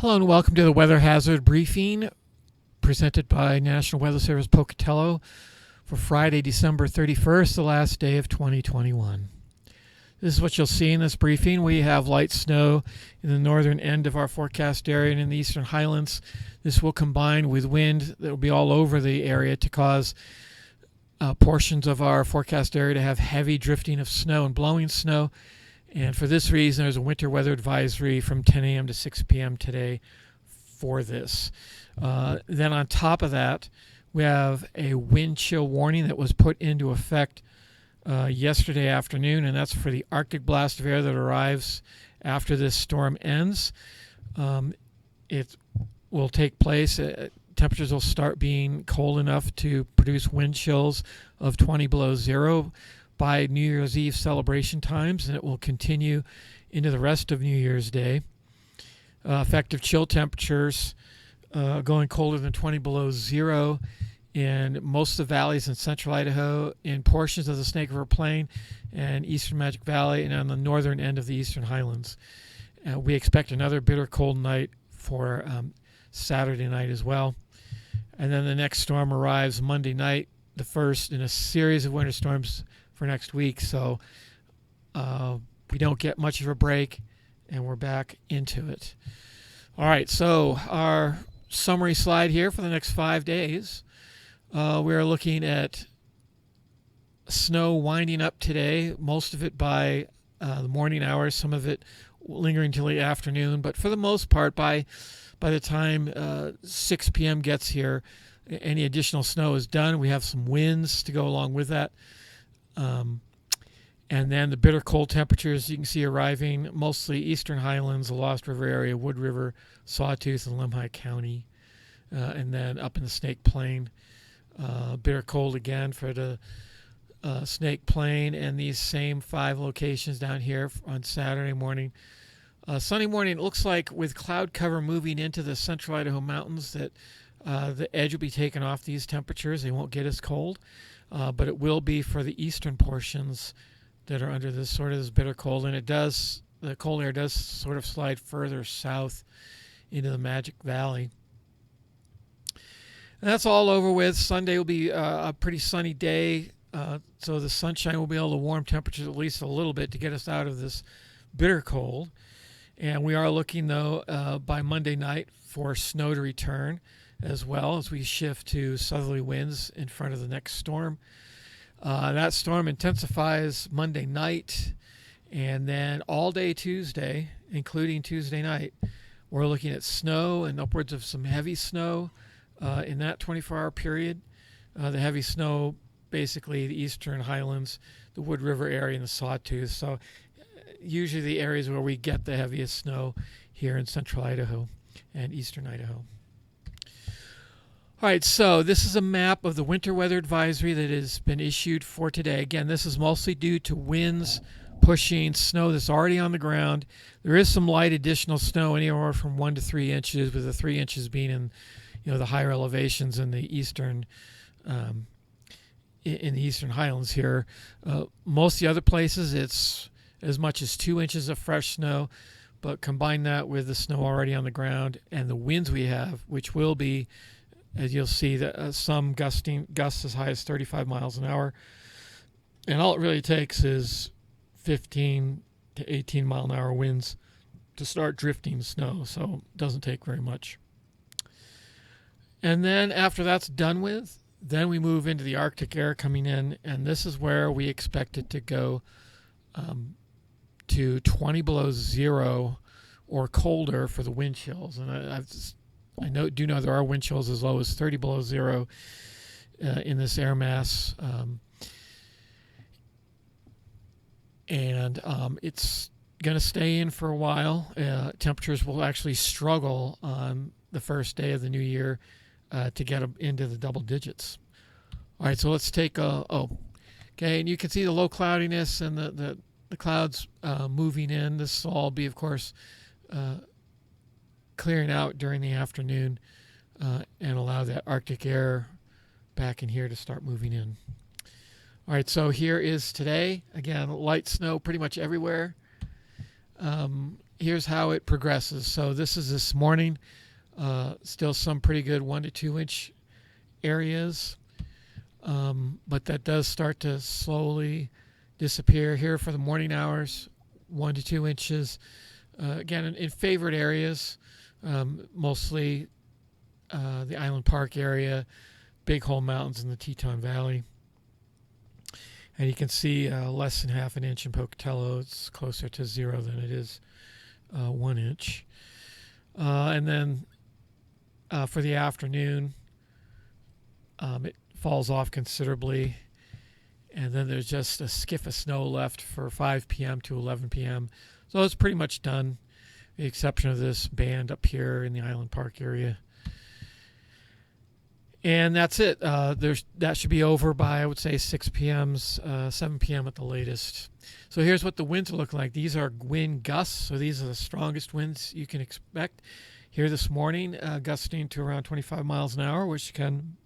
Hello and welcome to the Weather Hazard Briefing presented by National Weather Service Pocatello for Friday, December 31st, the last day of 2021. This is what you'll see in this briefing. We have light snow in the northern end of our forecast area and in the eastern highlands. This will combine with wind that will be all over the area to cause portions of our forecast area to have heavy drifting of snow and blowing snow. And for this reason, there's a winter weather advisory from 10 a.m. to 6 p.m. today for this. Then on top of that, we have a wind chill warning that was put into effect yesterday afternoon, and that's for the Arctic blast of air that arrives after this storm ends. It will take place. Temperatures will start being cold enough to produce wind chills of 20 below zero by New Year's Eve celebration times, and it will continue into the rest of New Year's Day. Effective chill temperatures going colder than 20 below zero in most of the valleys in central Idaho, in portions of the Snake River Plain and eastern Magic Valley, and on the northern end of the eastern highlands. We expect another bitter cold night for Saturday night as well. And then the next storm arrives Monday night, the first in a series of winter storms for next week. So we don't get much of a break, and we're back into it. All right, so our summary slide here for the next 5 days. We're looking at snow winding up today, most of it by the morning hours, some of it lingering till the afternoon, but for the most part, by the time 6 p.m. gets here, any additional snow is done. We have some winds to go along with that. And then the bitter cold temperatures you can see arriving mostly eastern highlands, the Lost River area, Wood River, Sawtooth, and Lemhi County. And then up in the Snake Plain, bitter cold again for the Snake Plain, and these same 5 locations down here on Saturday morning. Sunday morning, it looks like with cloud cover moving into the central Idaho mountains that the edge will be taken off these temperatures. They won't get as cold, but it will be for the eastern portions that are under this bitter cold, and the cold air does sort of slide further south into the Magic Valley. And that's all over with. Sunday will be a pretty sunny day, so the sunshine will be able to warm temperatures at least a little bit to get us out of this bitter cold. And we are looking, though, by Monday night for snow to return as well as we shift to southerly winds in front of the next storm. That storm intensifies Monday night, and then all day Tuesday, including Tuesday night, we're looking at snow and upwards of some heavy snow in that 24-hour period. The heavy snow, basically the eastern highlands, the Wood River area, and the Sawtooth. So usually the areas where we get the heaviest snow here in central Idaho and eastern Idaho. All right, so this is a map of the winter weather advisory that has been issued for today. Again, this is mostly due to winds pushing snow that's already on the ground. There is some light additional snow, anywhere from 1 to 3 inches, with the 3 inches being in, the higher elevations in the eastern highlands here. Most of the other places, it's as much as 2 inches of fresh snow, but combine that with the snow already on the ground and the winds we have, which will be, as you'll see, some gusts as high as 35 miles an hour. And all it really takes is 15 to 18 mile an hour winds to start drifting snow, so it doesn't take very much. And then after that's done with, then we move into the Arctic air coming in, and this is where we expect it to go to 20 below zero or colder for the wind chills. And I do know there are wind chills as low as 30 below zero in this air mass. And it's going to stay in for a while. Temperatures will actually struggle on the first day of the new year to get into the double digits. All right, so let's take okay, and you can see the low cloudiness and the clouds moving in. This will all be, of course, clearing out during the afternoon and allow that Arctic air back in here to start moving in. All right, so here is today. Again, light snow pretty much everywhere. here's how it progresses. So this is this morning. Still some pretty good 1 to 2 inch areas, but that does start to slowly disappear here for the morning hours. 1 to 2 inches. Again, in favored areas, mostly the Island Park area, Big Hole Mountains, and the Teton Valley. And you can see less than half an inch in Pocatello. It's closer to 0 than it is 1 inch. And then for the afternoon, it falls off considerably. And then there's just a skiff of snow left for 5 p.m. to 11 p.m. So it's pretty much done, with the exception of this band up here in the Island Park area. And that's it. That should be over by, I would say, 6 p.m., 7 p.m. at the latest. So here's what the winds look like. These are wind gusts, so these are the strongest winds you can expect. Here this morning, gusting to around 25 miles an hour, which can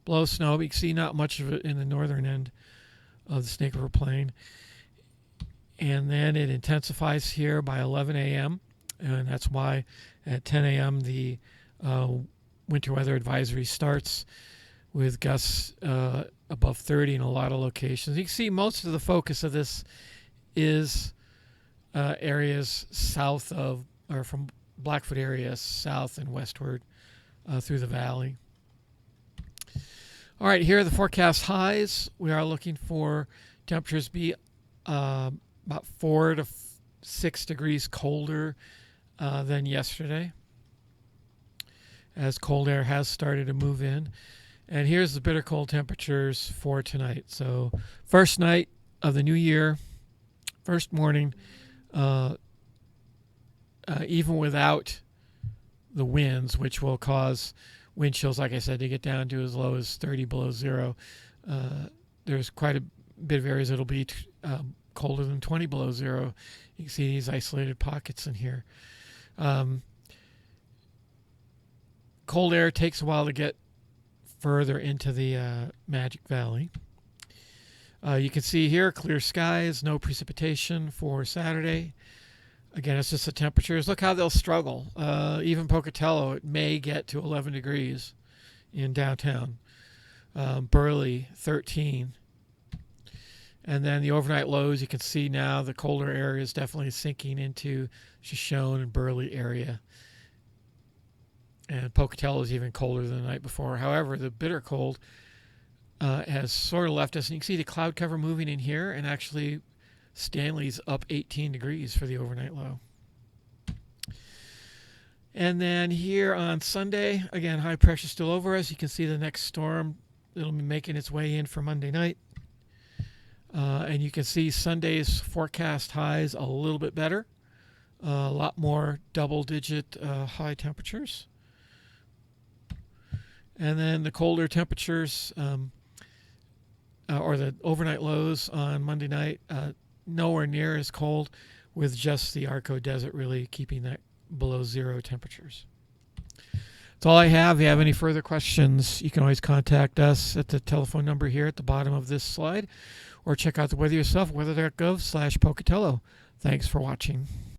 blow snow. But you can see not much of it in the northern end of the Snake River Plain. And then it intensifies here by 11 a.m., and that's why at 10 a.m. the winter weather advisory starts with gusts above 30 in a lot of locations. You can see most of the focus of this is areas south of, or from Blackfoot area, south and westward through the valley. All right, here are the forecast highs. We are looking for temperatures to be about 4 to 6 degrees colder than yesterday, as cold air has started to move in. And here's the bitter cold temperatures for tonight. So first night of the new year, first morning, even without the winds, which will cause wind chills, like I said, to get down to as low as 30 below zero. There's quite a bit of areas that'll be colder than 20 below zero. You can see these isolated pockets in here. Cold air takes a while to get further into the Magic Valley. You can see here clear skies, no precipitation for Saturday. Again, it's just the temperatures. Look how they'll struggle. Even Pocatello, it may get to 11 degrees in downtown. Burley, 13. And then the overnight lows, you can see now the colder area is definitely sinking into Shoshone and Burley area. And Pocatello is even colder than the night before. However, the bitter cold has sort of left us. And you can see the cloud cover moving in here. And actually, Stanley's up 18 degrees for the overnight low. And then here on Sunday, again, high pressure still over us. You can see the next storm. It'll be making its way in for Monday night. And you can see Sunday's forecast highs a little bit better. A lot more double-digit high temperatures. And then the colder temperatures, or the overnight lows on Monday night, nowhere near as cold, with just the Arco Desert really keeping that below zero temperatures. That's all I have. If you have any further questions, you can always contact us at the telephone number here at the bottom of this slide, or check out the weather yourself, weather.gov/Pocatello. Thanks for watching.